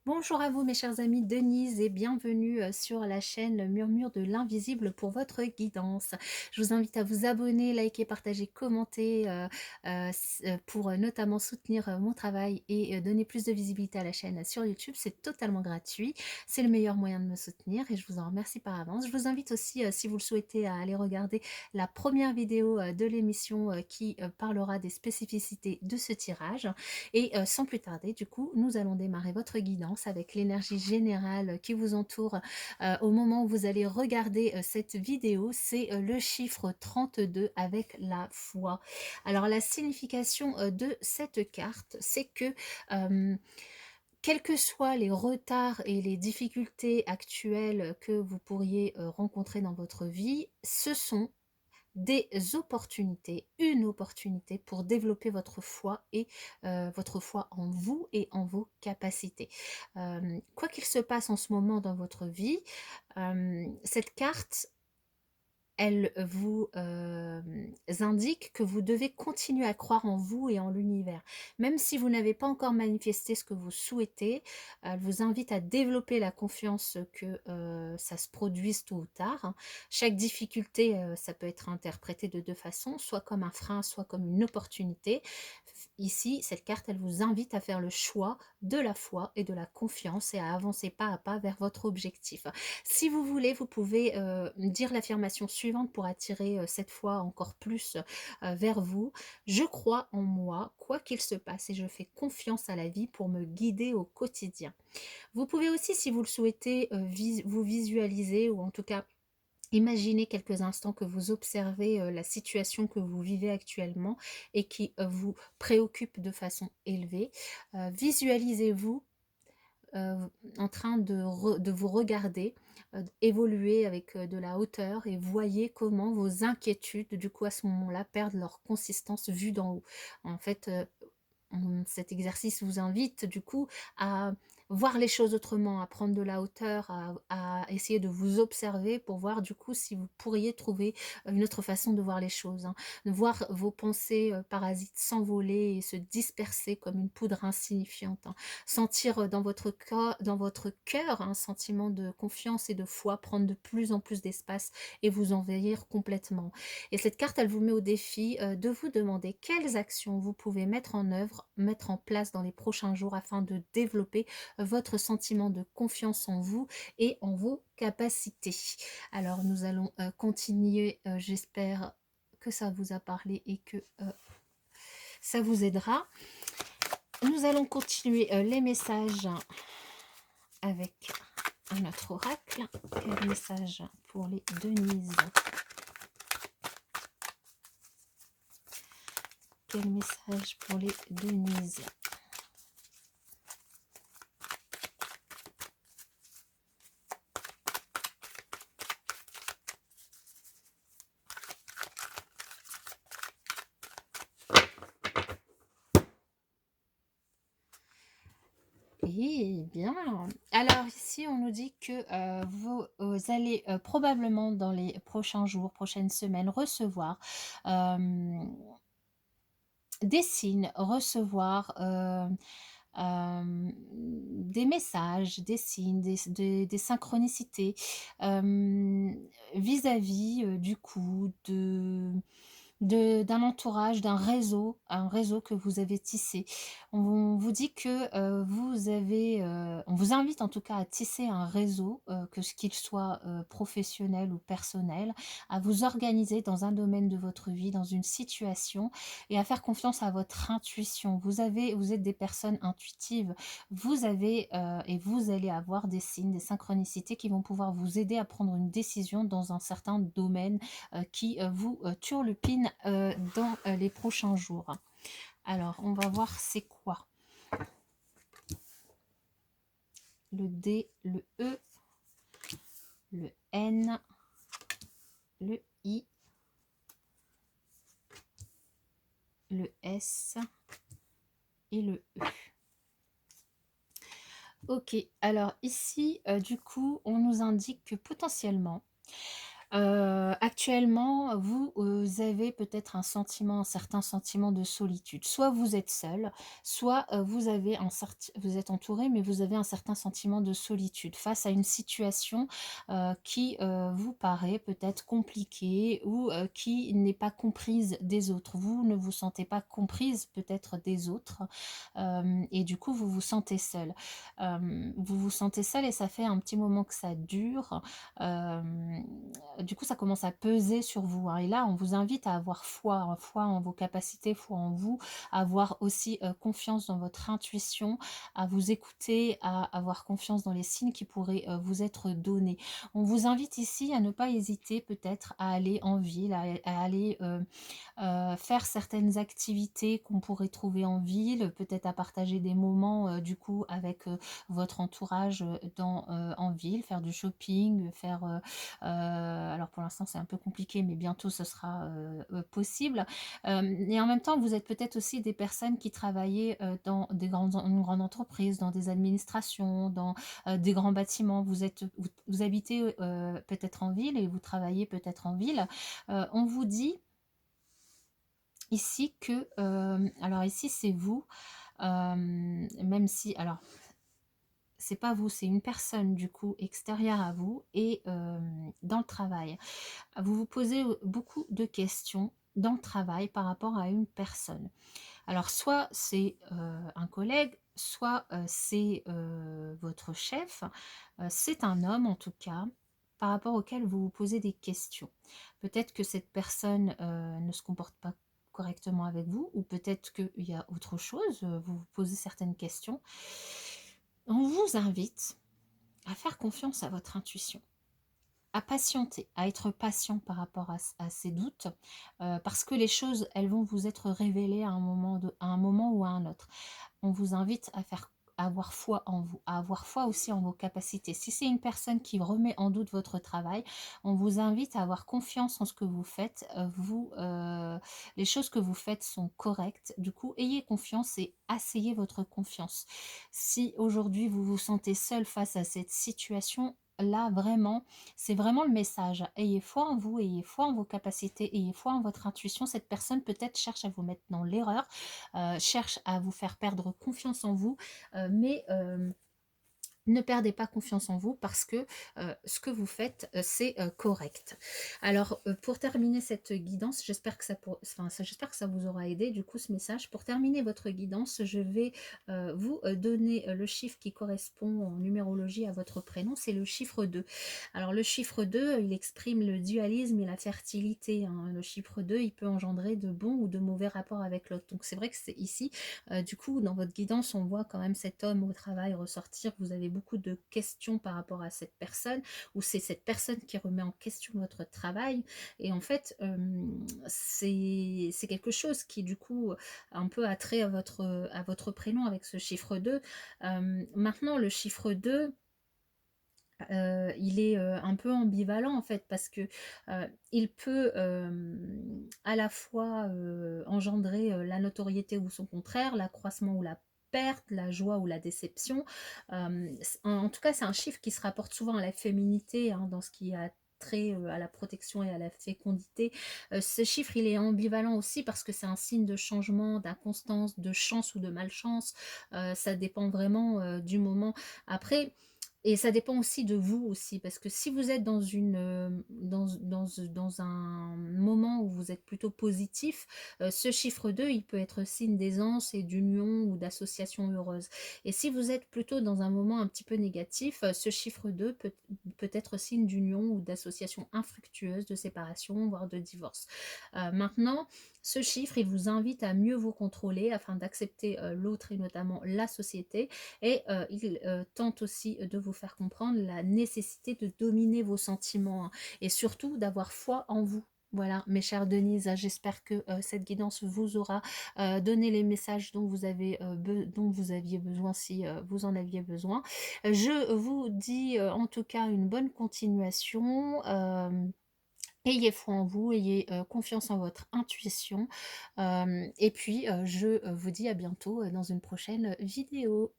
Bonjour à vous mes chers amis, Denise et bienvenue sur la chaîne Murmure de l'invisible pour votre guidance. Je vous invite à vous abonner, liker, partager, commenter pour notamment soutenir mon travail et donner plus de visibilité à la chaîne sur YouTube. C'est totalement gratuit, c'est le meilleur moyen de me soutenir et je vous en remercie par avance. Je vous invite aussi, si vous le souhaitez, à aller regarder la première vidéo de l'émission qui parlera des spécificités de ce tirage. Et sans plus tarder, du coup, nous allons démarrer votre guidance avec l'énergie générale qui vous entoure au moment où vous allez regarder cette vidéo. C'est le chiffre 32 avec la foi. Alors, la signification de cette carte, c'est que quels que soient les retards et les difficultés actuelles que vous pourriez rencontrer dans votre vie, ce sont des opportunités, une opportunité pour développer votre foi et votre foi en vous et en vos capacités. Quoi qu'il se passe en ce moment dans votre vie, cette carte, elle vous indique que vous devez continuer à croire en vous et en l'univers. Même si vous n'avez pas encore manifesté ce que vous souhaitez, elle vous invite à développer la confiance que ça se produise tôt ou tard, hein. Chaque difficulté, ça peut être interprété de deux façons, soit comme un frein, soit comme une opportunité. Ici, cette carte, elle vous invite à faire le choix de la foi et de la confiance et à avancer pas à pas vers votre objectif. Si vous voulez, vous pouvez dire l'affirmation suivante pour attirer cette foi encore plus vers vous. Je crois en moi, quoi qu'il se passe, et je fais confiance à la vie pour me guider au quotidien. Vous pouvez aussi, si vous le souhaitez, vous visualiser ou en tout cas imaginez quelques instants que vous observez la situation que vous vivez actuellement et qui vous préoccupe de façon élevée. Visualisez-vous en train de vous regarder évoluer avec de la hauteur et voyez comment vos inquiétudes, du coup, à ce moment-là, perdent leur consistance vue d'en haut. En fait, cet exercice vous invite, du coup, à voir les choses autrement, à prendre de la hauteur, à essayer de vous observer pour voir, du coup, si vous pourriez trouver une autre façon de voir les choses, hein. De voir vos pensées parasites s'envoler et se disperser comme une poudre insignifiante, hein. Sentir dans votre cœur un sentiment de confiance et de foi prendre de plus en plus d'espace et vous envahir complètement. Et cette carte, elle vous met au défi de vous demander quelles actions vous pouvez mettre en œuvre, mettre en place dans les prochains jours afin de développer votre sentiment de confiance en vous et en vos capacités. Alors nous allons continuer, j'espère que ça vous a parlé et que ça vous aidera. Nous allons continuer les messages avec notre oracle. Quel message pour les Denise? Quel message pour les Denise? Eh bien, alors ici on nous dit que vous allez probablement dans les prochains jours, prochaines semaines recevoir des signes, recevoir des messages, des signes, des synchronicités vis-à-vis du coup d'un entourage, d'un réseau, un réseau que vous avez tissé. On vous dit que on vous invite en tout cas à tisser un réseau, que ce qu'il soit professionnel ou personnel, à vous organiser dans un domaine de votre vie, dans une situation et à faire confiance à votre intuition. Vous êtes des personnes intuitives, vous avez et vous allez avoir des signes, des synchronicités qui vont pouvoir vous aider à prendre une décision dans un certain domaine qui vous turlupine dans les prochains jours. Alors, on va voir c'est quoi. Le D, le E, le N, le I, le S et le E. Ok, alors ici, du coup, on nous indique que potentiellement, Actuellement, vous avez peut-être un certain sentiment de solitude. Soit vous êtes seul, soit, vous êtes entouré, mais vous avez un certain sentiment de solitude face à une situation, qui, vous paraît peut-être compliquée ou, qui n'est pas comprise des autres. Vous ne vous sentez pas comprise peut-être des autres, et du coup vous vous sentez seul. Vous vous sentez seul et ça fait un petit moment que ça dure. Hem, du coup, ça commence à peser sur vous, hein, et là, on vous invite à avoir foi, hein, foi en vos capacités, foi en vous, à avoir aussi, confiance dans votre intuition, à vous écouter, à avoir confiance dans les signes qui pourraient, vous être donnés. On vous invite ici à ne pas hésiter peut-être à aller en ville, à aller, faire certaines activités qu'on pourrait trouver en ville, peut-être à partager des moments, du coup avec, votre entourage, en ville, faire du shopping, faire, alors pour l'instant c'est un peu compliqué, mais bientôt ce sera, possible. Et en même temps, vous êtes peut-être aussi des personnes qui travaillaient, dans des grandes une grande entreprise, dans des administrations, dans, des grands bâtiments. Vous habitez, peut-être en ville et vous travaillez peut-être en ville. On vous dit ici que, alors ici c'est vous, même si alors c'est pas vous, c'est une personne du coup extérieure à vous et dans le travail. Vous vous posez, beaucoup de questions dans le travail par rapport à une personne. Alors soit c'est, un collègue, soit, c'est, votre chef, c'est un homme en tout cas, par rapport auquel vous vous posez des questions. Peut-être que cette personne, ne se comporte pas correctement avec vous ou peut-être qu'il y a autre chose, vous vous posez certaines questions. On vous invite à faire confiance à votre intuition, à patienter, à être patient par rapport à ces doutes, parce que les choses, elles vont vous être révélées à un moment ou à un autre. On vous invite à avoir foi en vous, à avoir foi aussi en vos capacités. Si c'est une personne qui remet en doute votre travail, on vous invite à avoir confiance en ce que vous faites. Les choses que vous faites sont correctes. Du coup, ayez confiance et asseyez votre confiance. Si aujourd'hui vous vous sentez seul face à cette situation, là vraiment, c'est vraiment le message. Ayez foi en vous, ayez foi en vos capacités, ayez foi en votre intuition. Cette personne peut-être cherche à vous mettre dans l'erreur, cherche à vous faire perdre confiance en vous, mais ne perdez pas confiance en vous parce que, ce que vous faites, c'est, correct. Alors, pour terminer cette guidance, j'espère que ça vous aura aidé du coup ce message. Pour terminer votre guidance, je vais, vous, donner, le chiffre qui correspond en numérologie à votre prénom, c'est le chiffre 2. Alors le chiffre 2, il exprime le dualisme et la fertilité, hein. Le chiffre 2, il peut engendrer de bons ou de mauvais rapports avec l'autre. Donc c'est vrai que c'est ici, du coup, dans votre guidance, on voit quand même cet homme au travail ressortir. Vous avez beaucoup de questions par rapport à cette personne, ou c'est cette personne qui remet en question votre travail. Et en fait, c'est quelque chose qui, du coup, a un peu attrait à votre prénom avec ce chiffre 2. Maintenant, le chiffre 2, il est, un peu ambivalent en fait parce que, il peut, à la fois, engendrer, la notoriété ou son contraire, l'accroissement ou la perte, la joie ou la déception. En tout cas, c'est un chiffre qui se rapporte souvent à la féminité, hein, dans ce qui a trait, à la protection et à la fécondité. Ce chiffre, il est ambivalent aussi parce que c'est un signe de changement, d'inconstance, de chance ou de malchance. Ça dépend vraiment, du moment. Après, et ça dépend aussi de vous aussi, parce que si vous êtes dans dans un moment où vous êtes plutôt positif, ce chiffre 2 il peut être signe d'aisance et d'union ou d'association heureuse. Et si vous êtes plutôt dans un moment un petit peu négatif, ce chiffre 2 peut être signe d'union ou d'association infructueuse, de séparation, voire de divorce. Maintenant, ce chiffre, il vous invite à mieux vous contrôler afin d'accepter, l'autre et notamment la société, et il, tente aussi de vous faire comprendre la nécessité de dominer vos sentiments, hein, et surtout d'avoir foi en vous. Voilà, mes chères Denise, j'espère que, cette guidance vous aura, donné les messages dont dont vous aviez besoin si, vous en aviez besoin. Je vous dis, en tout cas une bonne continuation, ayez foi en vous, ayez, confiance en votre intuition, et puis, je, vous dis à bientôt, dans une prochaine vidéo.